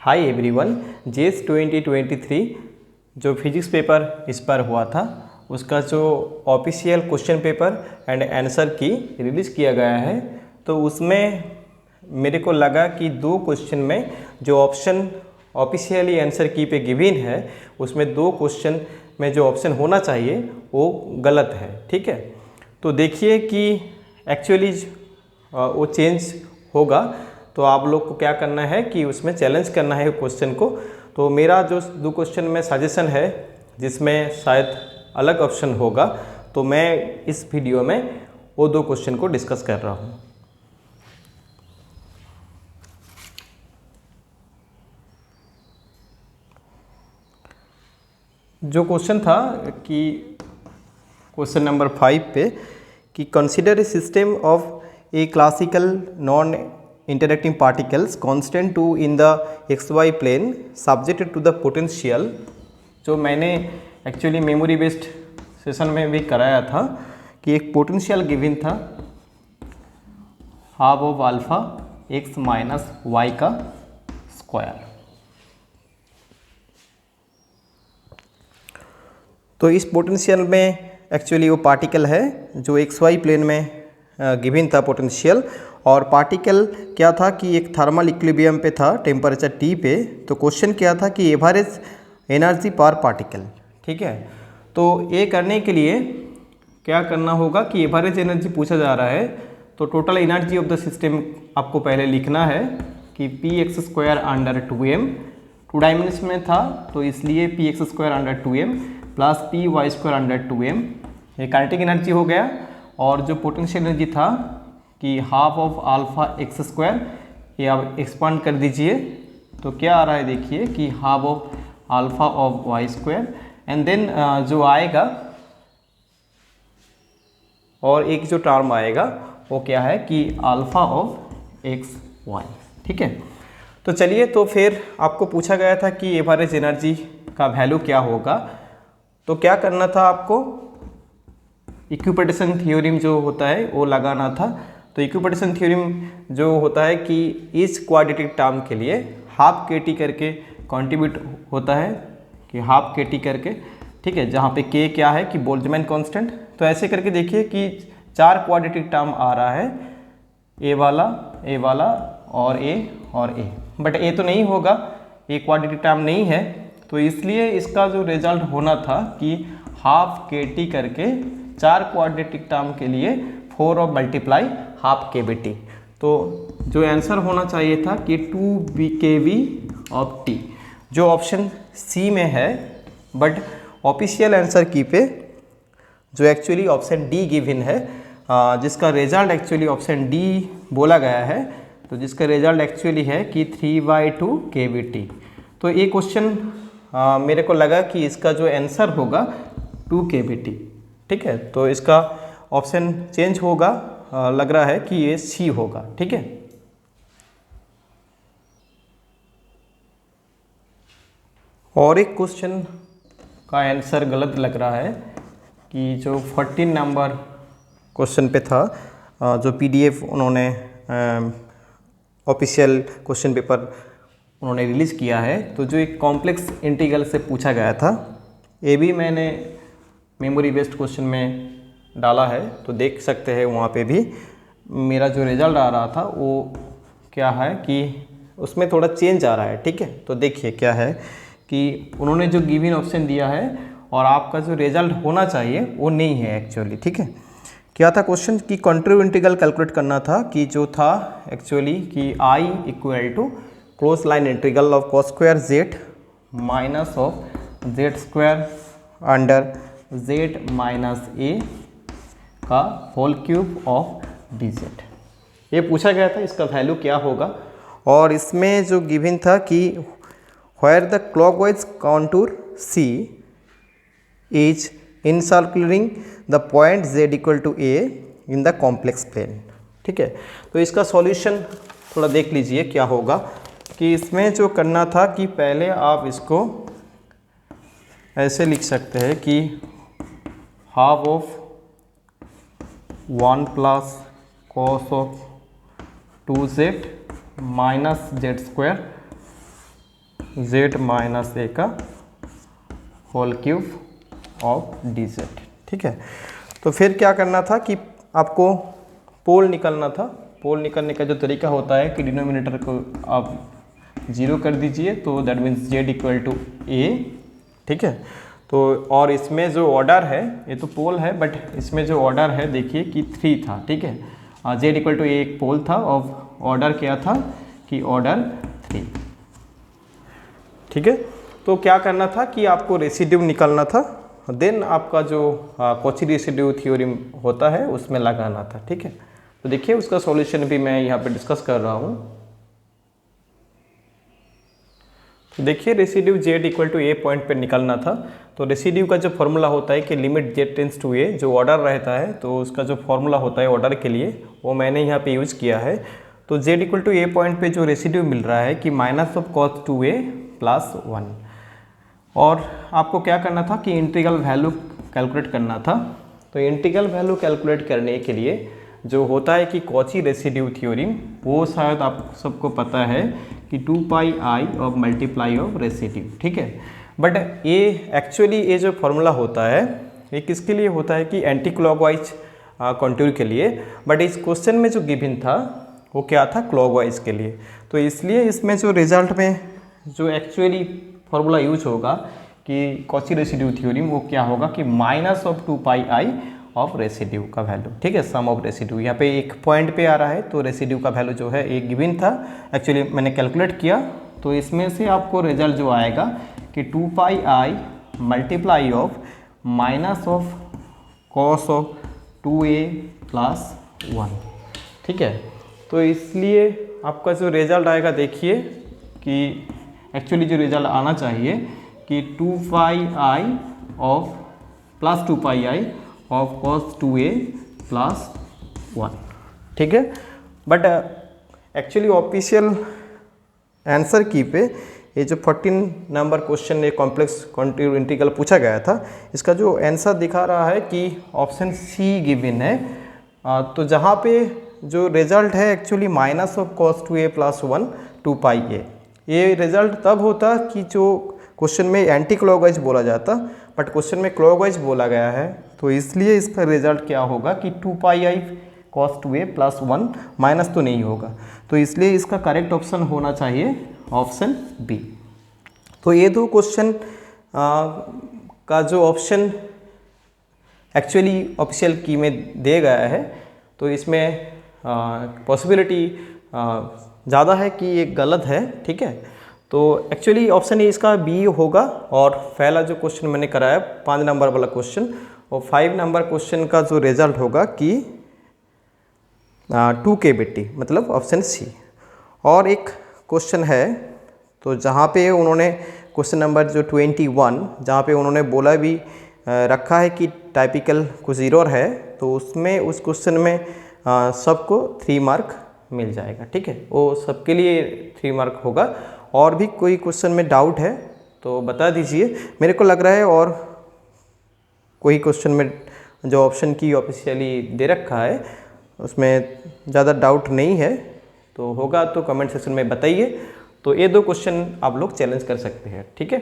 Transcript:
Hi everyone, जेस 2023 जो physics paper इस पर हुआ था उसका जो official question paper and answer की रिलीज़ किया गया है। तो उसमें मेरे को लगा कि दो क्वेश्चन में जो ऑप्शन ऑफिशियली आंसर की पे गिवन है उसमें दो क्वेश्चन में जो ऑप्शन होना चाहिए वो गलत है। ठीक है, तो देखिए कि एक्चुअली वो चेंज होगा। तो आप लोग को क्या करना है कि उसमें चैलेंज करना है क्वेश्चन को। तो मेरा जो दो क्वेश्चन में सजेशन है जिसमें शायद अलग ऑप्शन होगा, तो मैं इस वीडियो में वो दो क्वेश्चन को डिस्कस कर रहा हूँ। जो क्वेश्चन था कि क्वेश्चन नंबर 5 पे कि consider a system of A classical non interacting particles constant to in the xy plane subjected to the potential। जो मैंने एक्चुअली मेमोरी बेस्ड सेशन में भी कराया था कि एक पोटेंशियल गिवन था half of alpha x minus y का स्क्वायर। तो इस पोटेंशियल में एक्चुअली वो पार्टिकल है जो एक्स वाई प्लेन में गिवन था पोटेंशियल, और पार्टिकल क्या था कि एक थर्मल इक्विलिब्रियम पे था टेम्परेचर टी पे। तो क्वेश्चन क्या था कि एवरेज एनर्जी पर पार्टिकल। ठीक है, तो ये करने के लिए क्या करना होगा कि एवरेज एनर्जी पूछा जा रहा है। तो total energy of the system आपको पहले लिखना है कि p x square under 2m, 2 dimension में था तो इसलिए p x square under 2m plus p y square under 2m, ये काइनेटिक एनर्जी हो गया। और जो पोटेंशियल एनर्जी था कि half of alpha x square, ये आप एक्सपांड कर दीजिए तो क्या आ रहा है देखिए कि half of alpha of y square and then जो आएगा और एक जो टर्म आएगा वो क्या है कि अल्फा ऑफ एक्स वाई। ठीक है, तो चलिए, तो फिर आपको पूछा गया था कि एवरेज एनर्जी का वैल्यू क्या होगा। तो क्या करना था आपको, इक्विपोटेंशियल थ्योरम जो होता है वो लगाना था। तो इक्विपोटेंशियल थ्योरम जो होता है कि इस क्वाड्रेटिक टर्म के लिए हाफ के टी करके कंट्रीब्यूट होता है कि हाफ के टी करके। ठीक है, जहाँ पे के क्या है कि बोल्ट्जमैन कांस्टेंट। तो ऐसे करके देखिए कि 4 क्वाड्रेटिक टर्म आ रहा है, ए वाला और ए, बट ए तो नहीं होगा, ए क्वाड्रेटिक टर्म नहीं है। तो इसलिए इसका जो रिजल्ट होना था कि हाफ के टी करके 4 क्वाड्रेटिक टर्म के लिए 4 और मल्टीप्लाई हाफ के बी टी। तो जो आंसर होना चाहिए था कि 2 के वी ऑफ टी, जो ऑप्शन सी में है। बट ऑफिशियल आंसर की पे जो एक्चुअली ऑप्शन डी गिवन है, जिसका रिजल्ट एक्चुअली ऑप्शन डी बोला गया है, तो जिसका रिजल्ट एक्चुअली है कि 3/2 के वी टी। तो ये क्वेश्चन मेरे को लगा कि इसका जो आंसर होगा 2 के वी टी। ठीक है, तो इसका ऑप्शन चेंज होगा, लग रहा है कि ये सी होगा। ठीक है, और एक क्वेश्चन का आंसर गलत लग रहा है कि जो 14 नंबर क्वेश्चन पे था, जो पीडीएफ उन्होंने ऑफिशियल क्वेश्चन पेपर उन्होंने रिलीज़ किया है, तो जो एक कॉम्प्लेक्स इंटीग्रल से पूछा गया था, ये भी मैंने मेमोरी बेस्ड क्वेश्चन में डाला है। तो देख सकते हैं वहाँ पे भी मेरा जो रिजल्ट आ रहा था वो क्या है कि उसमें थोड़ा चेंज आ रहा है। ठीक है, तो देखिए क्या है कि उन्होंने जो गिवन ऑप्शन दिया है और आपका जो रिजल्ट होना चाहिए वो नहीं है एक्चुअली। ठीक है, क्या था क्वेश्चन कि कंट्रीब्यू इंटीग्रल कैलकुलेट करना था, कि जो था एक्चुअली कि I equal to close line integral of cos square z minus of z square under z minus a का whole cube of d z, ये पूछा गया था। इसका वैल्यू क्या होगा, और इसमें जो गिवन था कि where the clockwise contour c is encircling the point z equal to a in the complex plane. ठीक है, तो इसका सॉल्यूशन थोड़ा देख लीजिए क्या होगा कि इसमें जो करना था कि पहले आप इसको ऐसे लिख सकते हैं कि half of 1 plus cos of 2z minus z square z minus a का whole cube of d z. ठीक है, तो फिर क्या करना था कि आपको पोल निकालना था। पोल निकालने का जो तरीका होता है कि डिनोमिनेटर को आप 0 कर दीजिए, तो that means z equal to a. ठीक है, तो और इसमें जो ऑर्डर है, ये तो पोल है बट इसमें जो ऑर्डर है देखिए कि 3 था। ठीक है, z इक्वल टू ए एक पोल था और ऑर्डर क्या था कि ऑर्डर 3। ठीक है, तो क्या करना था कि आपको रेसिड्यू निकालना था, देन आपका जो कॉची रेसिड्यू थ्योरम होता है उसमें लगाना था। ठीक है, तो देखिए उसका सॉल्यूशन भी मैं यहाँ पे डिस्कस कर रहा हूँ। तो देखिए residue z equal to a point पे निकालना था। तो रेसिड्यू का जो फॉर्मूला होता है कि लिमिट z टेंस टू ए, जो ऑर्डर रहता है तो उसका जो फॉर्मूला होता है ऑर्डर के लिए वो मैंने यहाँ पे यूज़ किया है। तो z equal to a point पे जो रेसिड्यू मिल रहा है कि minus of cos two a plus 1, और आपको क्या करना था कि इंटीग्रल वैल्यू कैलकुलेट करना था। तो इंटीग्रल वैल्यू कैलकुलेट करने के लिए जो होता है कि कॉची रेसिड्यू थ्योरम, वो शायद आप सबको पता है कि 2 pi i of multiply of residue. ठीक है, बट ये एक्चुअली ये जो फॉर्मूला होता है ये किसके लिए होता है कि एंटी क्लॉकवाइज कंटूर के लिए, बट इस क्वेश्चन में जो गिवन था वो क्या था, क्लॉकवाइज के लिए। तो इसलिए इसमें जो रिजल्ट में जो एक्चुअली फॉर्मूला यूज होगा कि कॉची रेसिड्यू थ्योरम, वो क्या होगा कि minus of 2 pi i of residue का वैल्यू। ठीक है, सम ऑफ रेसिड्यू यहाँ पे एक पॉइंट पे आ रहा है, तो रेसिड्यू का वैल्यू जो है एक गिवन था, एक्चुअली मैंने कैलकुलेट किया। तो इसमें से आपको रिजल्ट जो आएगा कि 2 pi i multiply of minus of cos of 2a plus 1। ठीक है, तो इसलिए आपका जो रिजल्ट आएगा देखिए कि एक्चुअली जो रिजल्ट आना चाहिए कि 2 pi i of plus 2 pi i of cos 2a plus 1। ठीक है, बट एक्चुअली ऑफिशियल आंसर की पे ये जो 14 नंबर क्वेश्चन ये कॉम्प्लेक्स कंटीन्यूअस इंटीग्रल पूछा गया था, इसका जो आंसर दिखा रहा है कि ऑप्शन सी गिवन है। तो जहाँ पे जो रिजल्ट है actually minus of cos 2a plus 1 2 पाई ए, ये रिजल्ट तब होता कि जो क्वेश्चन में एंटी क्लॉकवाइज बोला जाता, बट क्वेश्चन में क्लॉकवाइज बोला गया है, तो इसलिए इसका रिजल्ट क्या होगा कि 2 पाई आई cos 2a प्लस 1 माइनस तो नहीं होगा। तो इसलिए इसका करेक्ट ऑप्शन होना चाहिए ऑप्शन बी। तो ये दो क्वेश्चन का जो ऑप्शन एक्चुअली ऑफिशियल की में दिया गया है, तो इसमें पॉसिबिलिटी ज़्यादा है कि ये गलत है। ठीक है, तो एक्चुअली ऑप्शन ए इसका बी होगा। और पहला जो क्वेश्चन मैंने कराया 5 नंबर वाला क्वेश्चन, और 5 नंबर क्वेश्चन का जो रिजल्ट होगा कि 2k/t, मतलब ऑप्शन सी। और एक क्वेश्चन है तो जहाँ पे उन्होंने क्वेश्चन नंबर जो 21, जहाँ पे उन्होंने बोला भी रखा है कि टाइपिकल कुछ एरर है, तो उसमें उस क्वेश्चन में सबको 3 मार्क मिल जाएगा। ठीक है, वो सबके लिए 3 मार्क होगा। और भी कोई क्वेश्चन में डाउट है तो बता दीजिए, मेरे को लग रहा है और कोई क्वेश्चन में जो ऑप्शन की ऑफिशियली दे रखा है उसमें ज़्यादा डाउट नहीं है, तो होगा तो कमेंट सेक्शन में बताइए। तो ये 2 क्वेश्चन आप लोग चैलेंज कर सकते हैं। ठीक है।